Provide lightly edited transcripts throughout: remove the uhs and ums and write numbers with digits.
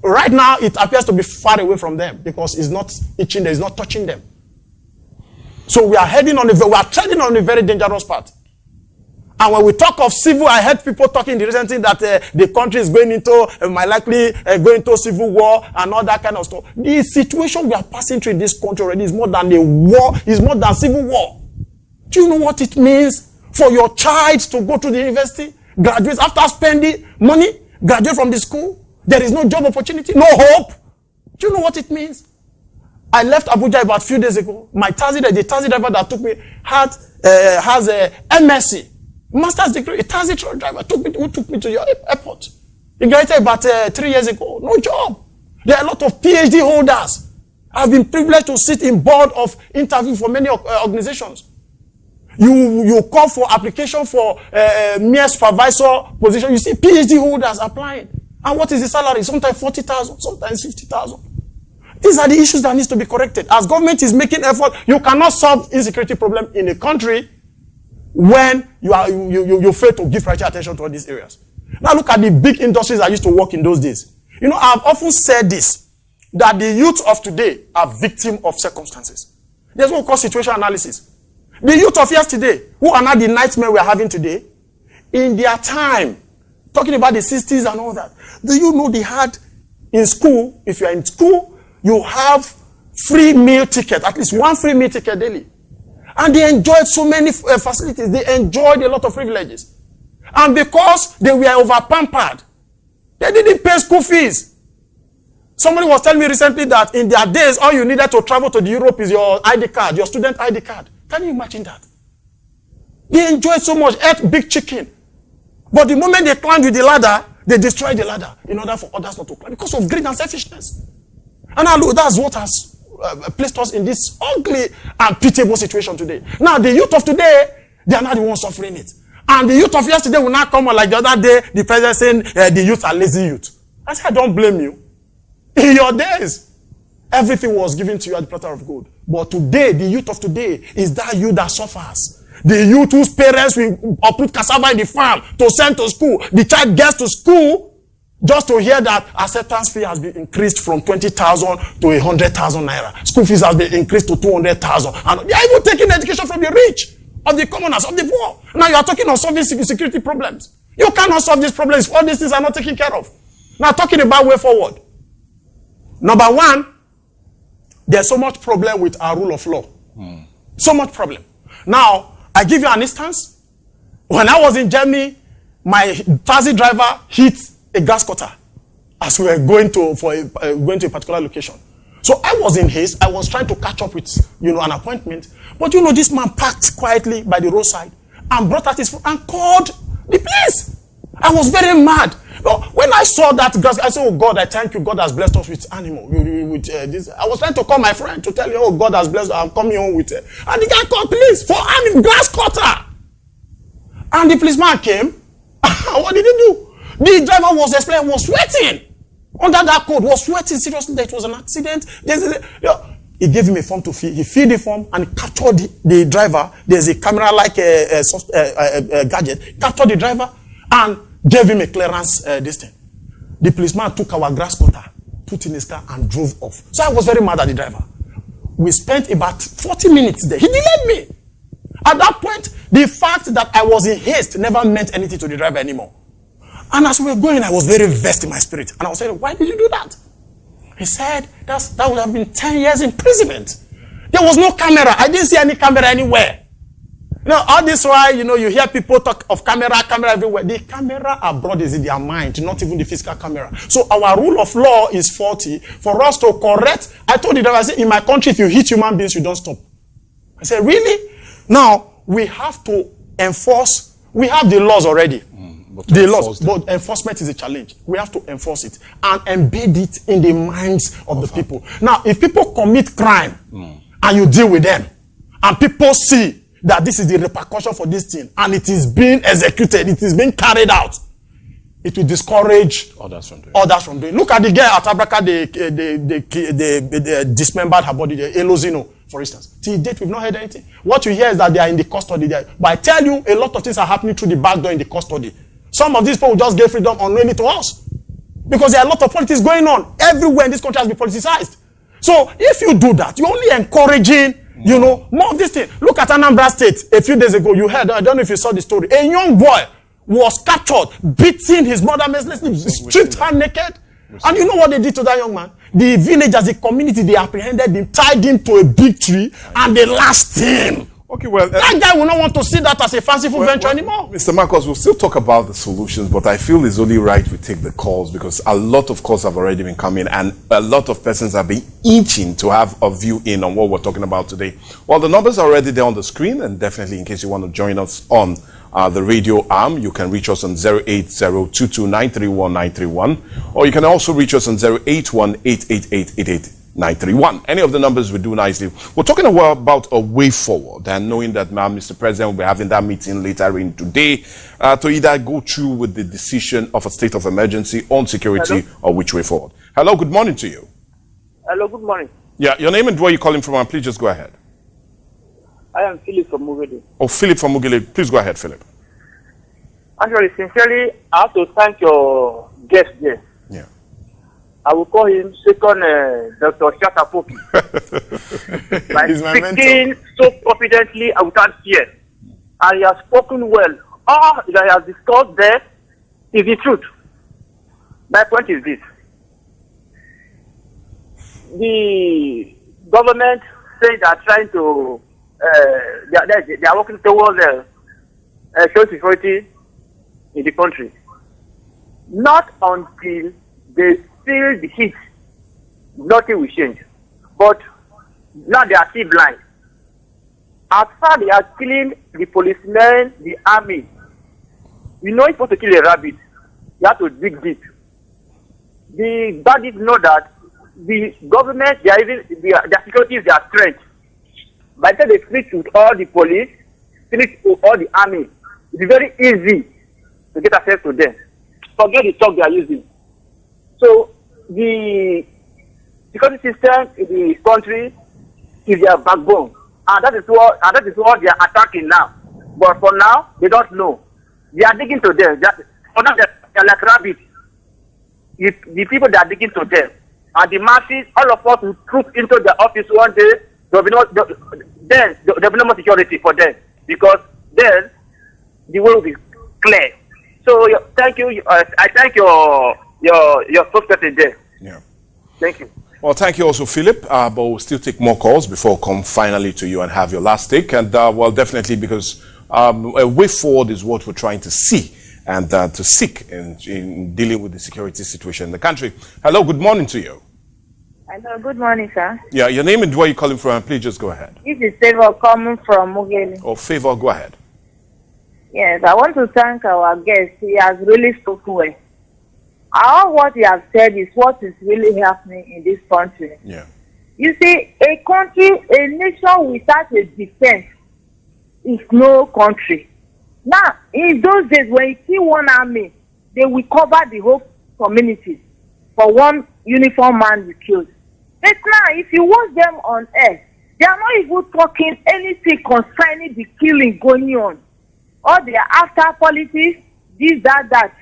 Right now, it appears to be far away from them because it's not itching them, it's not touching them. So we are treading on a very dangerous path. And when we talk of civil, I heard people talking the recent thing that the country is going into, might likely go into civil war and all that kind of stuff. The situation we are passing through in this country already is more than a war, is more than civil war. Do you know what it means for your child to go to the university, graduate after spending money, graduate from the school? There is no job opportunity, no hope. Do you know what it means? I left Abuja about a few days ago. The taxi driver that took me has a MSc. Master's degree, a taxi truck driver who took me to your airport. He graduated about 3 years ago. No job. There are a lot of PhD holders. I've been privileged to sit in board of interview for many organizations. You call for application for mere supervisor position. You see PhD holders applying. And what is the salary? Sometimes 40,000, sometimes 50,000. These are the issues that needs to be corrected. As government is making effort, you cannot solve insecurity problem in a country when you fail to give right attention to all these areas. Now look at the big industries that used to work in those days. You know, I've often said this, that the youth of today are victims of circumstances. There's what we call situation analysis. The youth of yesterday, who are not the nightmare we are having today, in their time, talking about the 60s and all that, do you know they had in school, if you are in school, you have free meal ticket, at least one free meal ticket daily. And they enjoyed so many facilities. They enjoyed a lot of privileges. And because they were over-pampered, they didn't pay school fees. Somebody was telling me recently that in their days, all you needed to travel to Europe is your ID card, your student ID card. Can you imagine that? They enjoyed so much, ate big chicken. But the moment they climbed with the ladder, they destroyed the ladder in order for others not to climb because of greed and selfishness. And now look, that's what has placed us in this ugly and pitiable situation today. Now, the youth of today, they are not the ones suffering it. And the youth of yesterday will not come on like the other day, the president saying the youth are lazy youth. I said, I don't blame you. In your days, everything was given to you at the platter of gold. But today, the youth of today is that youth that suffers. The youth whose parents will uproot cassava in the farm to send to school. The child gets to school just to hear that acceptance fee has been increased from 20,000 to 100,000 naira. School fees has been increased to 200,000. And they are even taking education from the rich, of the commoners, of the poor. Now you are talking of solving security problems. You cannot solve these problems if all these things are not taken care of. Now talking about way forward. Number one, there's so much problem with our rule of law. So much problem. Now, I give you an instance. When I was in Germany, my taxi driver hit a grass cutter as we were going to a particular location. So I was in haste. I was trying to catch up with, an appointment. But this man parked quietly by the roadside and brought out his phone and called the police. I was very mad. When I saw that grass, I said, oh God, I thank you. God has blessed us with animal. This. I was trying to call my friend to tell you, oh God has blessed us. I'm coming home with it. And the guy called police for animal grass cutter. And the policeman came. What did he do? The driver was sweating. Under that code, was sweating seriously that it was an accident. He gave him a form to fill. He filled the form and captured the driver. There's a camera like a gadget. Captured the driver and gave him a clearance distance. The policeman took our grass cutter, put in his car and drove off. So I was very mad at the driver. We spent about 40 minutes there. He delayed me. At that point, the fact that I was in haste never meant anything to the driver anymore. And as we were going, I was very vexed in my spirit. And I was saying, why did you do that? He said, that would have been 10 years imprisonment. There was no camera. I didn't see any camera anywhere. All this while, you hear people talk of camera everywhere. The camera abroad is in their mind, not even the physical camera. So our rule of law is faulty. For us to correct, I told the driver, I said, in my country, if you hit human beings, you don't stop. I said, really? Now, we have to enforce, we have the laws already. The laws, but enforcement is a challenge. We have to enforce it and embed it in the minds of the people. Now, if people commit crime and you deal with them, and people see that this is the repercussion for this thing, and it is being executed, it is being carried out, it will discourage others from doing. Look at the girl at Abraka, they dismembered her body, the Elozino, for instance. Till date, we've not heard anything. What you hear is that they are in the custody there. But I tell you, a lot of things are happening through the back door in the custody. Some of these people just gave freedom unknowingly to us. Because there are a lot of politics going on. Everywhere in this country has been politicized. So if you do that, you're only encouraging, you know, more of this thing. Look at Anambra State a few days ago. You heard, I don't know if you saw the story. A young boy was captured, beating his mother mercilessly, stripped her naked. And you know what they did to that young man? The villagers, the community, they apprehended him, tied him to a big tree, and they lashed him. Okay, well, that guy will not want to see that as a fanciful venture anymore. Mr. Marcus, we'll still talk about the solutions, but I feel it's only right we take the calls because a lot of calls have already been coming and a lot of persons have been itching to have a view in on what we're talking about today. Well, the numbers are already there on the screen, and definitely in case you want to join us on the radio arm, you can reach us on 08022931931, or you can also reach us on 081888888. 931. Any of the numbers we do nicely. We're talking about a way forward, and knowing that Mr. President will be having that meeting later in today to either go through with the decision of a state of emergency on security or which way forward. Hello, good morning to you. Hello, good morning. Yeah, your name and where you're calling from, and please just go ahead. I am Philip from Mugele. Oh, Philip from Mugele. Please go ahead, Philip. Actually, sincerely, I have to thank your guest there. Yeah. I will call him second Dr. Shatapoki. By speaking so confidently and without fear. And he has spoken well. All that he has discussed there is the truth. My point is this. The government says they are trying to, they are working towards social security in the country. Not until they feel the heat, nothing will change. But now they are still blind. As far they are killing the policemen, the army, you know, it's supposed to kill a rabbit. You have to dig deep. The bandits know that the government, their security is their strength. By the time they finish with all the police, finish with all the army, it's very easy to get access to them. Forget the talk they are using. So the security system in the country is their backbone, and that is what they are attacking now. But for now, they don't know. They are digging to them. For now, they are like rabbits. The people they are digging to them, and the masses, all of us will troop into the office one day. There will be no more security for them, because then the way will be clear. So thank you. I thank your spokesperson there. Yeah. Thank you. Well, thank you also, Philip. But we'll still take more calls before we come finally to you and have your last take. And well, definitely, because a way forward is what we're trying to see and to seek in dealing with the security situation in the country. Hello, good morning to you. Hello, good morning, sir. Yeah, your name and where you're calling from, and please just go ahead. This is Favor coming from Mugele. Oh, Favor, go ahead. Yes, I want to thank our guest. He has really spoken well. All what he has said is what is really happening in this country. Yeah. You see, a country, a nation without a defense is no country. Now, in those days, when you see one army, they will cover the whole community for one uniform man you killed. But now, if you watch them on air, they are not even talking anything concerning the killing going on. Or they are after politics, this, that.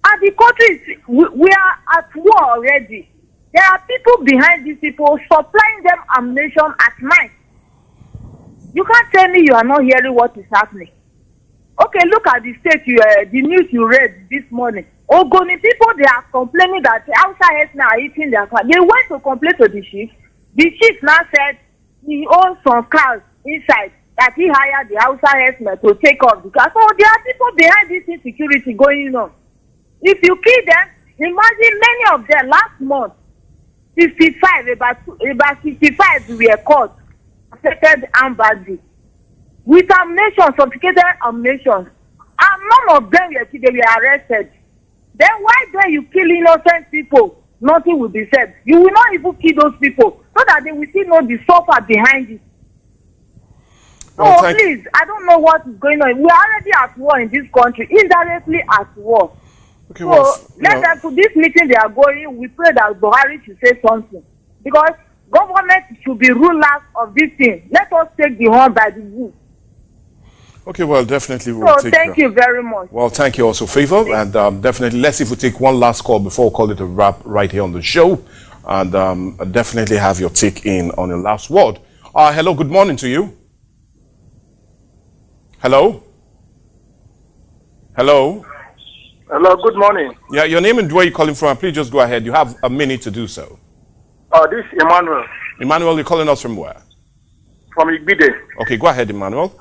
And the country, we are at war already. There are people behind these people supplying them ammunition at night. You can't tell me you are not hearing what is happening. Okay, look at the state, the news you read this morning. Ogoni people, they are complaining that outside heads now are eating their car. They went to complain to the chief. The chief now said he owns some cars inside that he hired the outside headsmen to take off the car. So there are people behind this insecurity going on. If you kill them, imagine many of them last month, 55, about 55 were caught, affected armed bandits, with ammunition, sophisticated ammunition, and none of them were killed, they were arrested. Then why then you kill innocent people? Nothing will be said. You will not even kill those people, so that they will still know the suffer behind it. Well, so please, I don't know what is going on. We are already at war in this country, indirectly at war. Okay, so well, let them to this meeting they are going. We pray that Buhari should say something, because government should be rulers of this thing. Let us take the horn by the bull. Okay, well, definitely we'll So take thank you very much. Well, thank you also, Favor. And definitely, let's see if we take one last call before we call it a wrap right here on the show. And definitely have your take in on your last word. Hello, good morning to you. Hello? Hello? Hello, good morning. Yeah, your name and where you're calling from. Please just go ahead. You have a minute to do so. This is Emmanuel Emmanuel, you're calling us from where? from Igbide. Okay, go ahead, Emmanuel.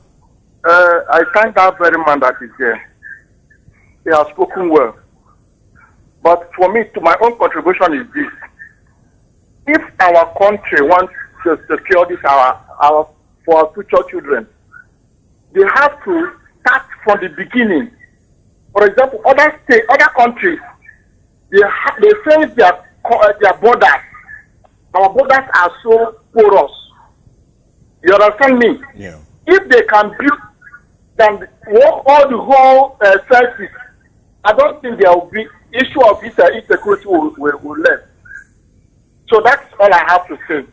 I thank that very man that is here. He has spoken well. But for me, to my own contribution is this. If our country wants to secure this for our future children, they have to start from the beginning. For example, other countries, they face their borders. Our borders are so porous. You understand me? Yeah. If they can build and work all the whole services, I don't think there will be issue of insecurity will left. So that's all I have to say.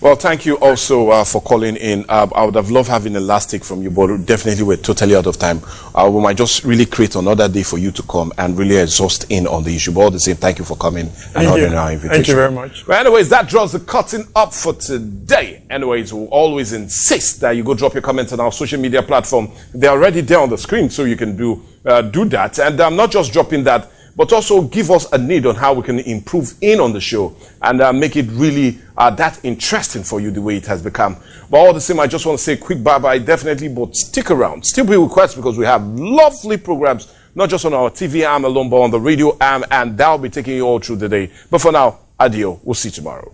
Well, thank you also for calling in. I would have loved having a last take from you, but definitely we're totally out of time. We might just really create another day for you to come and really exhaust in on the issue. But all the same, thank you for coming and honoring our invitation. Thank you very much. Well, anyways, that draws the curtain up for today. Anyways, we'll always insist that you go drop your comments on our social media platform. They're already there on the screen, so you can do that. And I'm not just dropping that, but also give us a need on how we can improve in on the show and make it really that interesting for you the way it has become. But all the same, I just want to say a quick bye-bye, definitely, but stick around. Still be requests because we have lovely programs, not just on our TV arm alone, but on the radio arm, and that'll be taking you all through the day. But for now, adieu. We'll see you tomorrow.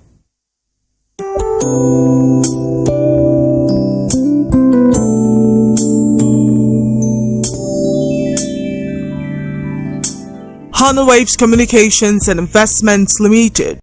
Honor Waves Communications and Investments Limited